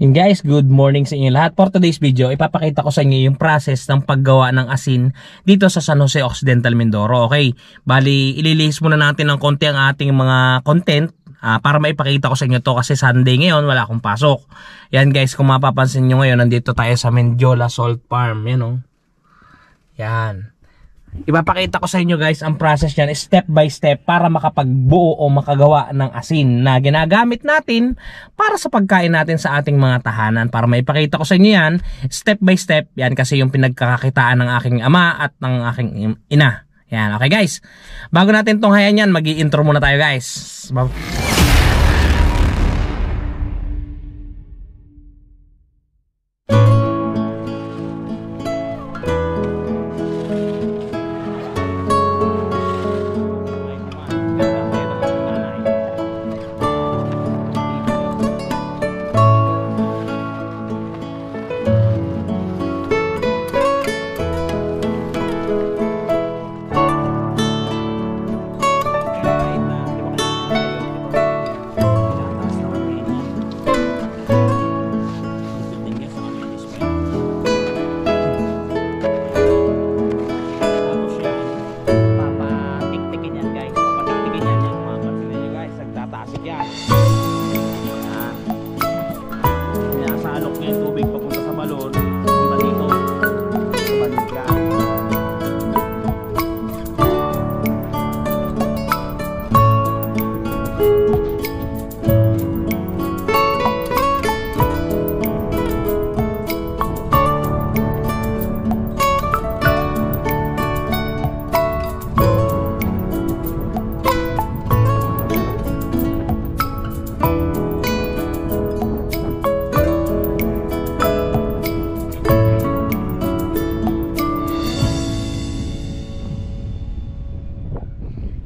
Yun guys, good morning sa inyo lahat. For today's video, ipapakita ko sa inyo yung process ng paggawa ng asin dito sa San Jose Occidental, Mindoro. Okay, bali ililihis muna natin ng konti ang ating mga content para maipakita ko sa inyo to kasi Sunday ngayon, wala akong pasok. Yan guys, kung mapapansin nyo ngayon, nandito tayo sa Mendiola Salt Farm. Yan o. Yan. Ipapakita ko sa inyo guys ang process yan step by step para makapagbuo o makagawa ng asin na ginagamit natin para sa pagkain natin sa ating mga tahanan. Para maipakita ko sa inyo yan step by step, yan kasi yung pinagkakakitaan ng aking ama at ng aking ina. Yan, okay guys, bago natin tong hayan yan, mag-i-intro muna tayo guys.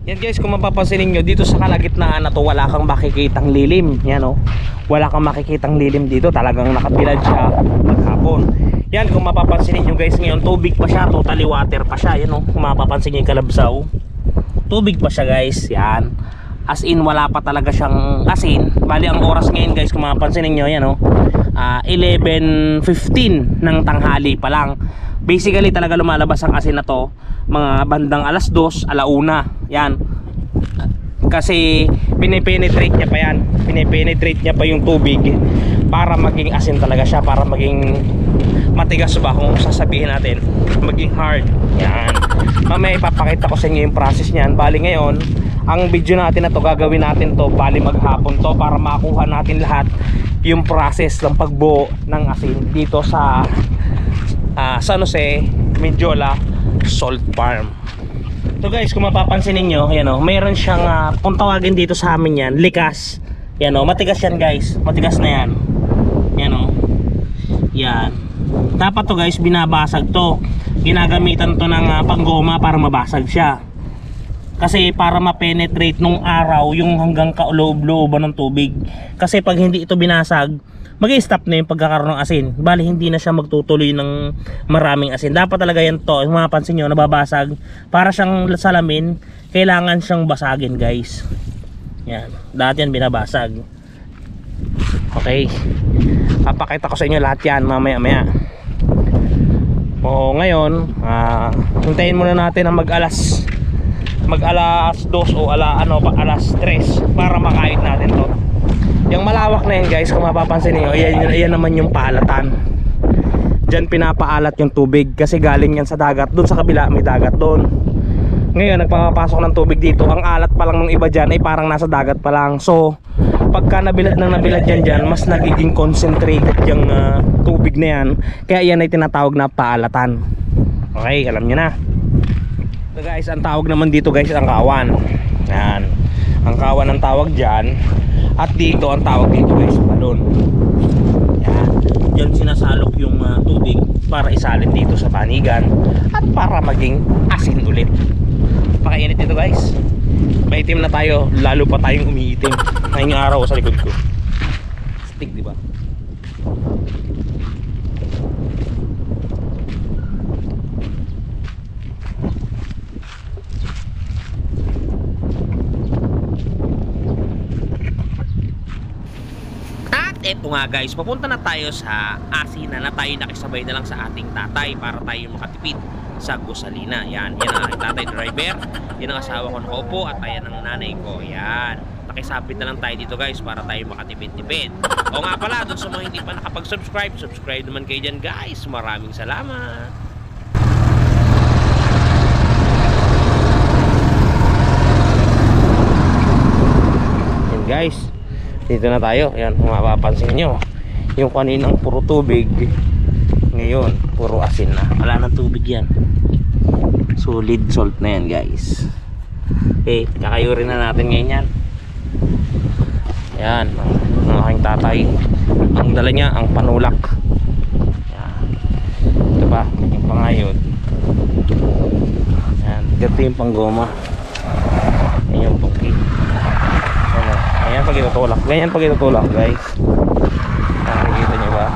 Yan guys, kung mapapansin niyo dito sa kalagitnaan na to, wala kang makikitang lilim. Yan o, wala kang makikitang lilim dito. Talagang nakabilad siya maghapon. Yan, kung mapapansin niyo guys, ngayon tubig pa siya, totally water pa siya. Yan o, kung mapapansin niyo yung kalabsaw, tubig pa siya guys. Yan, as in wala pa talaga siyang asin. Bali ang oras ngayon guys, kung mapapansin niyo, yan o, 11:15 ng tanghali pa lang. Basically talaga lumalabas ang asin na to mga bandang alas 2, alauna. Yan, kasi pinipenetrate niya pa yan, pinipenetrate niya pa yung tubig para maging asin talaga siya, para maging matigas ba kung sasabihin natin, maging hard. Yan, mamaya ipapakita ko sa inyo yung process niyan. Bali ngayon ang video natin na to, gagawin natin to bali maghapon to para makuha natin lahat yung process ng pagbuo ng asin dito sa San Jose Mendiola Salt Farm. So guys, kung mapapansin niyo, yan o, mayroon siyang kung tawagin dito sa amin yan, likas. Yan o, matigas yan guys, matigas na yan. Yan o, yan. Dapat to guys, binabasag to. Ginagamitan to ng panggoma para mabasag siya. Kasi para ma-penetrate nung araw yung hanggang kauloob-looban ng tubig. Kasi pag hindi ito binasag, mag-i-stop na yung pagkakaroon ng asin. Bali hindi na siya magtutuloy ng maraming asin. Dapat talaga yan to, yung mapapansin nyo, nababasag. Para siyang salamin, kailangan siyang basagin guys. Yan, dati yan binabasag. Okay, papakita ko sa inyo lahat yan mamaya-maya. O ngayon, hintayin muna natin ang mag-alas 2 o alas 3 para makain natin to. Yung malawak na yan guys, kung mapapansin niyo, ayan naman yung paalatan. Diyan pinapaalat yung tubig kasi galing yan sa dagat. Doon sa kabila may dagat doon. Ngayon nagpapasok ng tubig dito. Ang alat pa lang ng iba dyan ay parang nasa dagat pa lang. So pagka nabilad yan dyan, mas nagiging concentrated yung tubig na yan. Kaya yan ay tinatawag na paalatan. Okay, alam nyo na. So guys, ang tawag naman dito guys, ang kawan. Yan, ang kawan ang tawag dyan. At dito ang tawag dito guys, balon. Yan, yan sinasalok yung tubig para isalin dito sa panigan at para maging asin ulit. Pakainit dito guys. Maitim na tayo, lalo pa tayong umiitim. Ngayong araw sa likod ko. Stick, di ba? Ito eto nga guys, papunta na tayo sa Asinan na tayo nakisabay na lang sa ating tatay para tayo makatipid sa Gusalina. Yan ang aking tatay driver, yan ang asawa ko nakaupo at ayan ang nanay ko. Yan, nakisabit na lang tayo dito guys para tayo makatipid-tipid. O nga pala, doon sa mga hindi pa nakapag-subscribe, subscribe naman kayo dyan guys. Maraming salamat. Yan guys, dito na tayo. Yan, kung mapapansin nyo, yung kaninang puro tubig, ngayon puro asin na. Wala nang tubig yan, solid salt na yan guys. Okay, kakayurin na natin ngayon yan. Yan ang aking tatay, ang dala niya ang panulak. Yan, ito pa yung pangayod. Yan, ganito yung panggoma. Yan yung pangki. Ayan pag itutulak, ganyan pag itutulak guys. Nakikita nyo ba?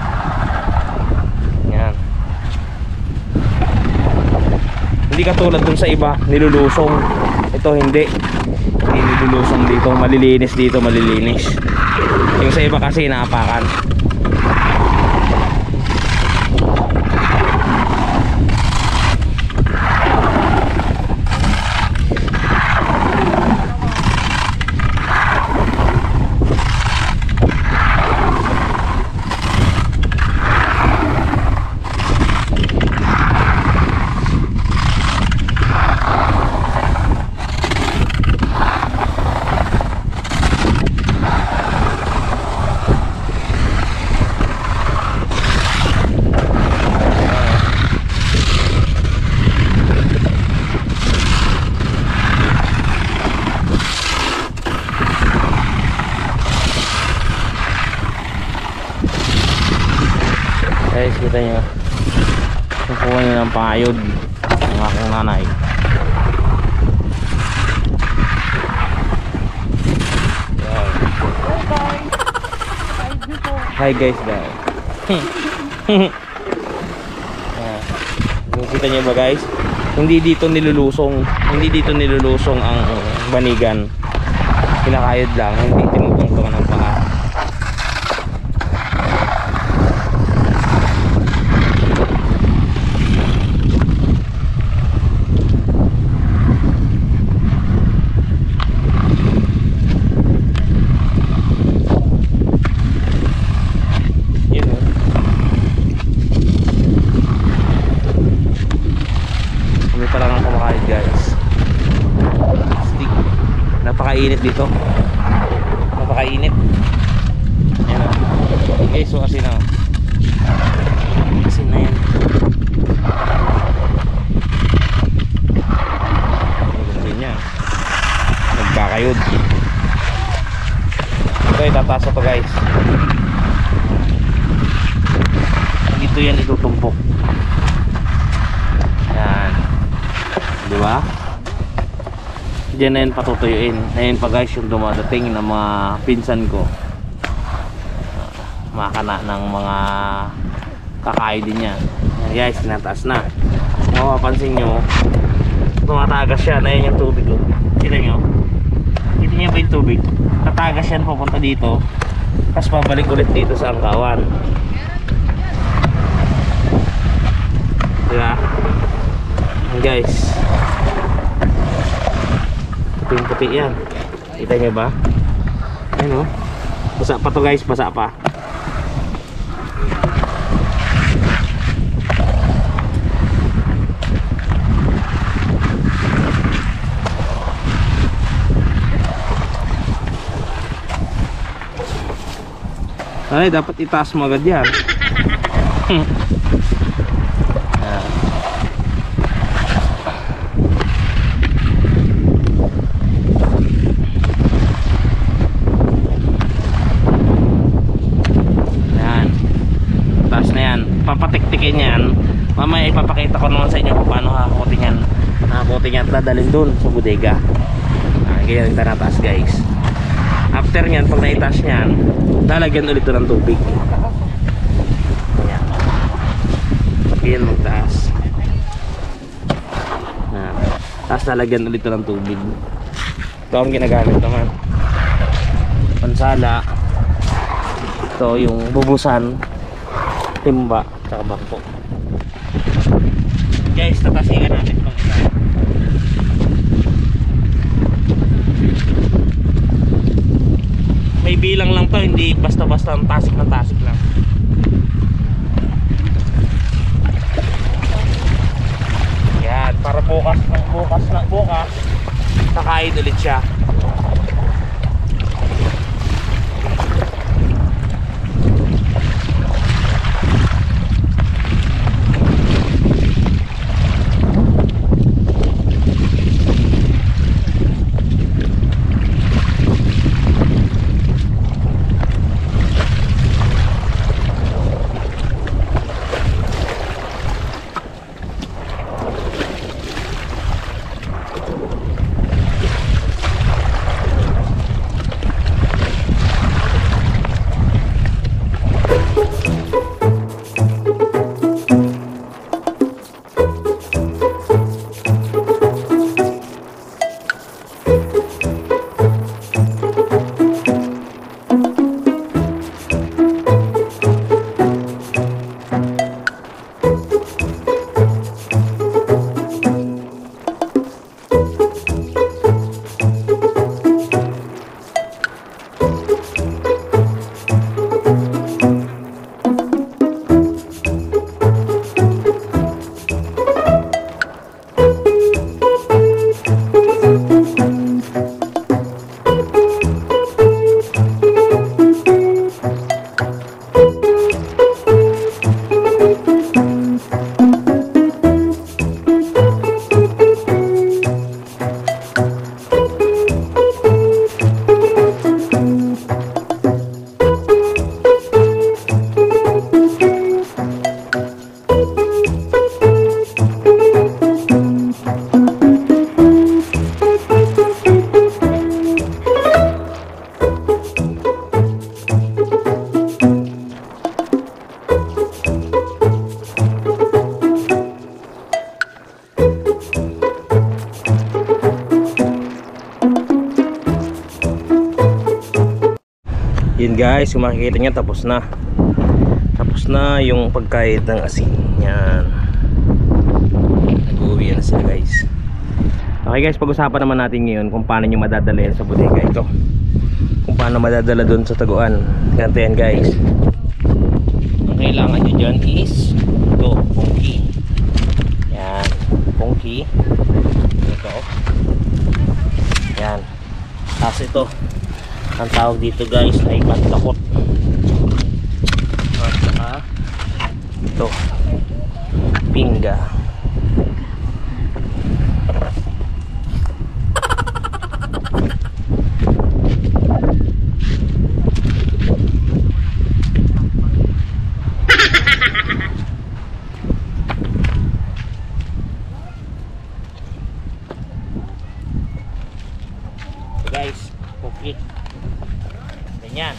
Yan. Hindi katulad dun sa iba, nilulusong. Ito hindi nilulusong dito, malilinis dito, malilinis. Yung sa iba kasi inaapakan. Guys, kita nyo, kukuha nyo ng pangayod ang aking nanay. Hi guys guys. Kita nyo ba guys, hindi dito nilulusong ang banigan, kinakayod lang, hindi tinutungtungan ng paa. Napakainit dito, napakainit. Ayan o guys, so asin na, asin na yan. Ganyan niya, nagkakayod. Ito itataas ito guys, dito yan itutumpok. Yan, diba? Diyan na yun patutuyuin. Ayun pa guys yung dumadating ng mga pinsan ko, makana ng mga kakain din yan. Yan guys, tinataas na. Kung mapapansin nyo, tumatagas siya. Ayun yung tubig ko. Kita nyo? Kita nyo ba yung tubig? Tatagas yan papunta dito, tapos pabalik ulit dito sa angkawan. Diba? Yan guys, puti yan. Kita nyo ba? Ayun o, basa pa to guys, basa pa. Ay, dapat itaas mo agad yan. Papatiktikin yan. Mamaya ipapakita ko naman sa inyo kung paano hakutin yan. Hakutin yan at dadalhin dun sa bodega. Ganyan kita nataas guys. After nyan, pag naitaas nyan, lalagyan ulit ito ng tubig. Ayan. Ganyan magtaas. Tapos lalagyan ulit ito ng tubig. Ito ang ginagamit naman. Pansala. Ito yung bubusan, timba, tsaka bangko. Guys, tatasigan natin itong isa. May bilang lang to, hindi basta-basta ang tasik ng tasik lang. Yan, para bukas kakain ulit siya. Yun guys, kung makikita nyo, tapos na yung pagkain ng asin. Yan, nag-uwi na sila guys. Okay guys, pag-usapan naman natin ngayon kung paano nyo madadala yan sa bodega ito, kung paano madadala dun sa taguan. Ganito yan guys. Ang kailangan nyo dyan is ito, pongki. Yan, pongki. Ito, yan. Tapos ito, ang tawag dito guys ay pantakot. At saka ito, pingga. Guys, okay. Ganyan.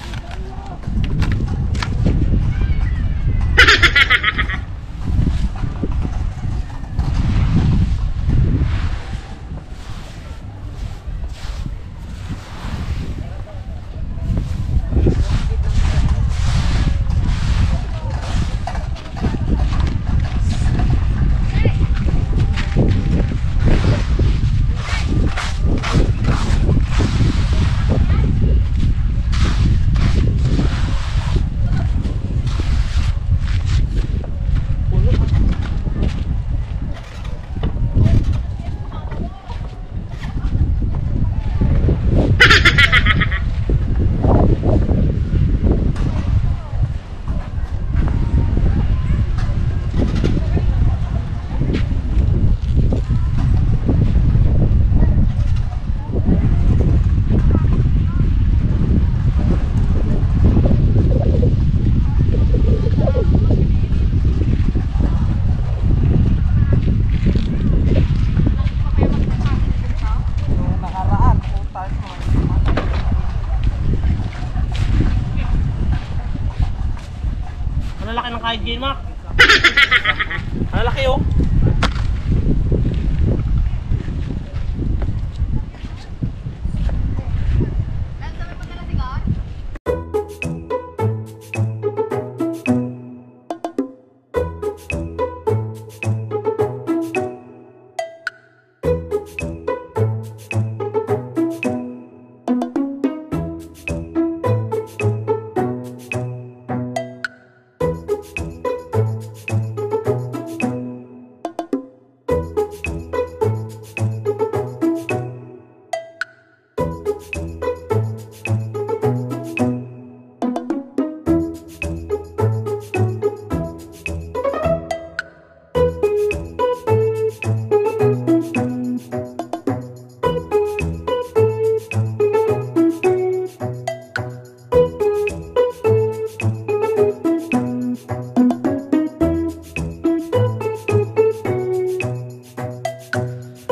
Ang laki ng kahit J-Mac. Ang laki oh.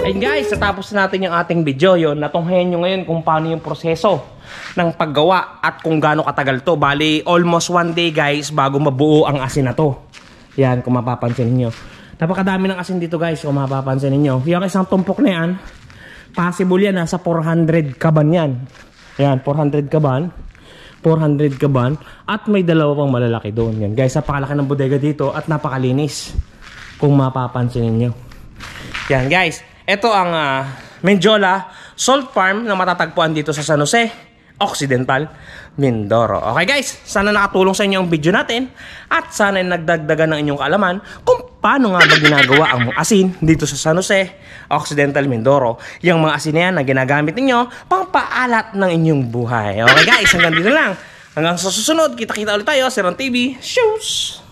Ayun guys, natapos natin yung ating video. Yun, natunghayan nyo ngayon kung paano yung proseso ng paggawa at kung gaano katagal to. Bali, almost 1 day guys bago mabuo ang asin na to. Yan, kung mapapansin niyo. Napakadami ng asin dito guys, kung mapapansin niyo. Yung isang tumpok na yan, possible yan, nasa 400 kaban yan. Yan, 400 kaban. 400 kaban. At may dalawa pang malalaki doon. Yan guys, napakalaki ng bodega dito at napakalinis. Kung mapapansin niyo. Yan guys, ito ang Menjola Salt Farm na matatagpuan dito sa San Jose Occidental, Mindoro. Okay guys, sana nakatulong sa inyo ang video natin at sana nagdagdagan ng inyong kaalaman kung paano nga ba ginagawa ang asin dito sa San Jose Occidental, Mindoro. Yung mga asin na yan na ginagamit ninyo pang paalat ng inyong buhay. Okay guys, hanggang dito lang. Hanggang sa susunod, kita-kita ulit tayo sa Ron TV. Shoes!